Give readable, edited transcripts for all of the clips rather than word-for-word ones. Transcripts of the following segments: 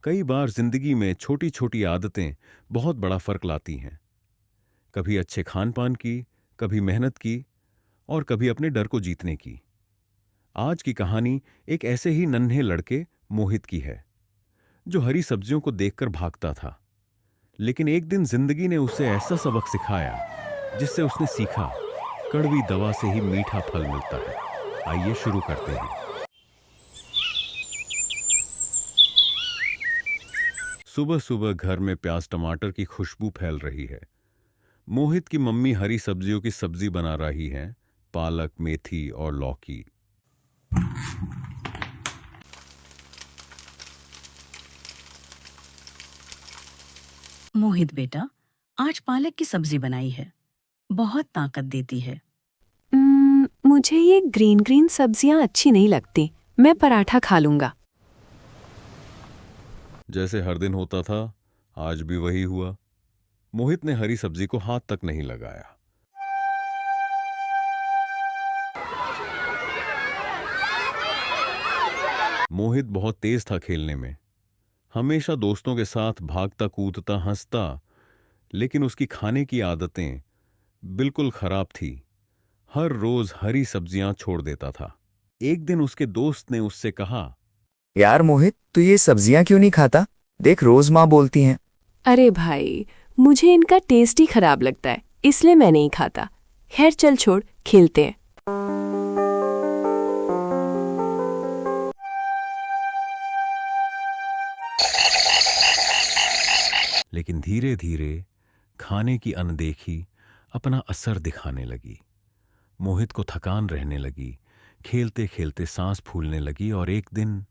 कई बार जिंदगी में छोटी छोटी आदतें बहुत बड़ा फर्क लाती हैं। कभी अच्छे खान पान की, कभी मेहनत की और कभी अपने डर को जीतने की। आज की कहानी एक ऐसे ही नन्हे लड़के मोहित की है, जो हरी सब्जियों को देखकर भागता था। लेकिन एक दिन जिंदगी ने उसे ऐसा सबक सिखाया जिससे उसने सीखा, कड़वी दवा से ही मीठा फल मिलता है। आइए शुरू करते हैं। सुबह सुबह घर में प्याज टमाटर की खुशबू फैल रही है। मोहित की मम्मी हरी सब्जियों की सब्जी बना रही हैं, पालक, मेथी और लौकी। मोहित बेटा, आज पालक की सब्जी बनाई है। बहुत ताकत देती है। मुझे ये ग्रीन ग्रीन सब्जियां अच्छी नहीं लगती। मैं पराठा खा लूंगा। जैसे हर दिन होता था, आज भी वही हुआ। मोहित ने हरी सब्जी को हाथ तक नहीं लगाया। मोहित बहुत तेज था खेलने में, हमेशा दोस्तों के साथ भागता कूदता हंसता, लेकिन उसकी खाने की आदतें बिल्कुल खराब थी। हर रोज हरी सब्जियां छोड़ देता था। एक दिन उसके दोस्त ने उससे कहा, यार मोहित, तू ये सब्जियां क्यों नहीं खाता? देख, रोज माँ बोलती हैं। अरे भाई, मुझे इनका टेस्ट ही खराब लगता है, इसलिए मैं नहीं खाता। खैर चल छोड़, खेलते हैं। लेकिन धीरे धीरे खाने की अनदेखी अपना असर दिखाने लगी। मोहित को थकान रहने लगी, खेलते खेलते सांस फूलने लगी और एक दिन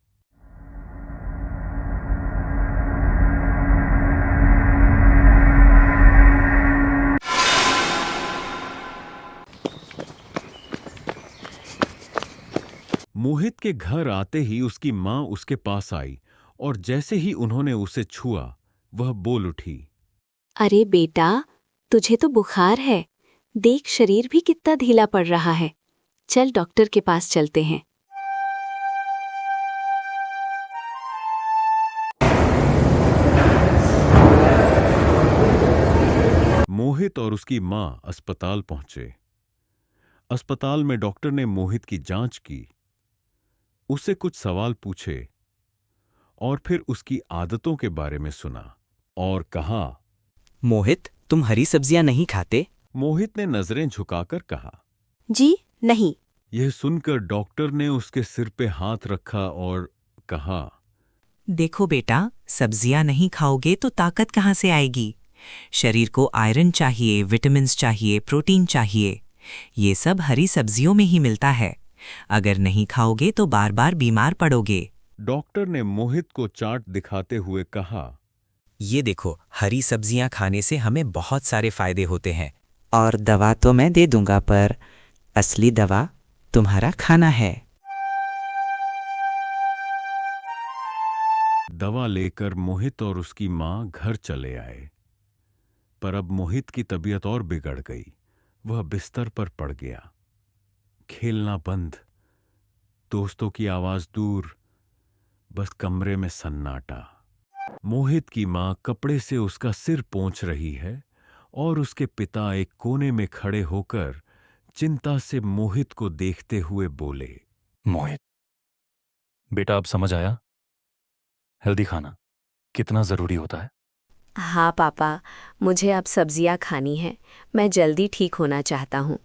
मोहित के घर आते ही उसकी मां उसके पास आई और जैसे ही उन्होंने उसे छुआ, वह बोल उठी, अरे बेटा, तुझे तो बुखार है। देख, शरीर भी कितना ढीला पड़ रहा है। चल डॉक्टर के पास चलते हैं। मोहित और उसकी मां अस्पताल पहुंचे। अस्पताल में डॉक्टर ने मोहित की जांच की, उससे कुछ सवाल पूछे और फिर उसकी आदतों के बारे में सुना और कहा, मोहित, तुम हरी सब्जियां नहीं खाते? मोहित ने नजरें झुकाकर कहा, जी नहीं। यह सुनकर डॉक्टर ने उसके सिर पे हाथ रखा और कहा, देखो बेटा, सब्जियां नहीं खाओगे तो ताकत कहाँ से आएगी? शरीर को आयरन चाहिए, विटामिन्स चाहिए, प्रोटीन चाहिए। ये सब हरी सब्जियों में ही मिलता है। अगर नहीं खाओगे तो बार बार बीमार पड़ोगे। डॉक्टर ने मोहित को चार्ट दिखाते हुए कहा, ये देखो, हरी सब्जियां खाने से हमें बहुत सारे फायदे होते हैं। और दवा तो मैं दे दूंगा, पर असली दवा तुम्हारा खाना है। दवा लेकर मोहित और उसकी मां घर चले आए। पर अब मोहित की तबीयत और बिगड़ गई। वह बिस्तर पर पड़ गया। खेलना बंद, दोस्तों की आवाज दूर, बस कमरे में सन्नाटा। मोहित की मां कपड़े से उसका सिर पोंछ रही है और उसके पिता एक कोने में खड़े होकर चिंता से मोहित को देखते हुए बोले, मोहित बेटा, अब समझ आया हेल्दी खाना कितना जरूरी होता है। हाँ पापा, मुझे अब सब्जियां खानी है। मैं जल्दी ठीक होना चाहता हूँ।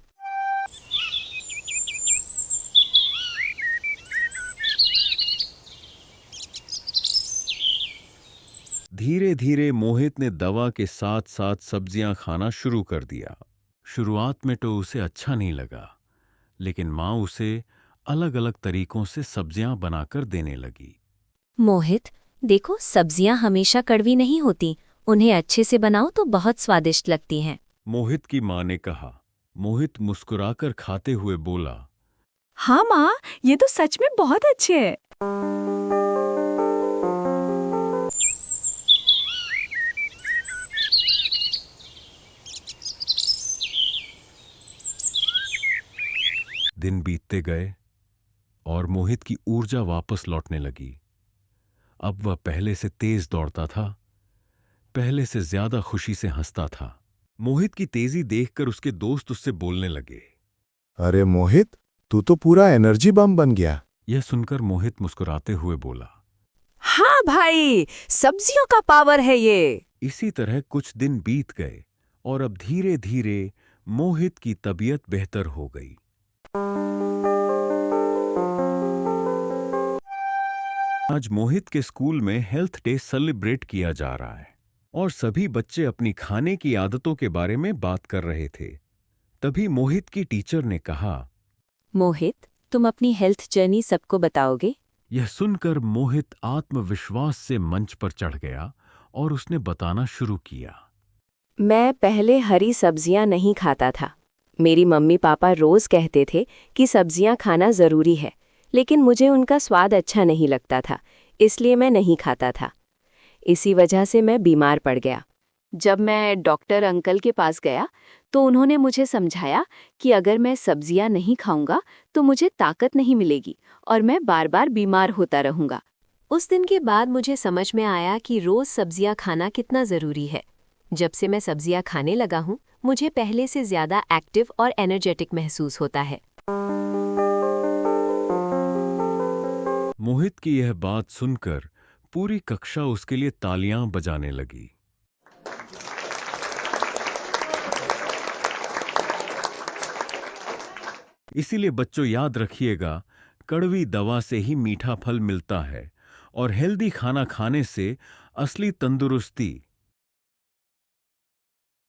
धीरे धीरे मोहित ने दवा के साथ साथ सब्जियां खाना शुरू कर दिया। शुरुआत में तो उसे अच्छा नहीं लगा, लेकिन मां उसे अलग अलग तरीकों से सब्जियां बनाकर देने लगी। मोहित, देखो, सब्जियां हमेशा कड़वी नहीं होती। उन्हें अच्छे से बनाओ तो बहुत स्वादिष्ट लगती हैं। मोहित की मां ने कहा। मोहित मुस्कुराकर खाते हुए बोला, हाँ माँ, ये तो सच में बहुत अच्छे है। दिन बीतते गए और मोहित की ऊर्जा वापस लौटने लगी। अब वह पहले से तेज दौड़ता था, पहले से ज्यादा खुशी से हंसता था। मोहित की तेजी देखकर उसके दोस्त उससे बोलने लगे। अरे मोहित, तू तो पूरा एनर्जी बम बन गया। यह सुनकर मोहित मुस्कुराते हुए बोला, हाँ भाई, सब्जियों का पावर है ये। इसी तरह कुछ दिन बीत गए और अब धीरे धीरे मोहित की तबीयत बेहतर हो गई। आज मोहित के स्कूल में हेल्थ डे सेलिब्रेट किया जा रहा है और सभी बच्चे अपनी खाने की आदतों के बारे में बात कर रहे थे। तभी मोहित की टीचर ने कहा, मोहित, तुम अपनी हेल्थ जर्नी सबको बताओगे? यह सुनकर मोहित आत्मविश्वास से मंच पर चढ़ गया और उसने बताना शुरू किया। मैं पहले हरी सब्जियां नहीं खाता था। मेरी मम्मी पापा रोज कहते थे कि सब्जियां खाना जरूरी है, लेकिन मुझे उनका स्वाद अच्छा नहीं लगता था, इसलिए मैं नहीं खाता था। इसी वजह से मैं बीमार पड़ गया। जब मैं डॉक्टर अंकल के पास गया तो उन्होंने मुझे समझाया कि अगर मैं सब्जियां नहीं खाऊंगा तो मुझे ताकत नहीं मिलेगी और मैं बार बार बीमार होता रहूंगा। उस दिन के बाद मुझे समझ में आया कि रोज सब्जियां खाना कितना ज़रूरी है। जब से मैं सब्जियां खाने लगा हूं, मुझे पहले से ज़्यादा एक्टिव और एनर्जेटिक महसूस होता है। मोहित की यह बात सुनकर पूरी कक्षा उसके लिए तालियां बजाने लगी। इसीलिए बच्चों, याद रखिएगा, कड़वी दवा से ही मीठा फल मिलता है और हेल्दी खाना खाने से असली तंदुरुस्ती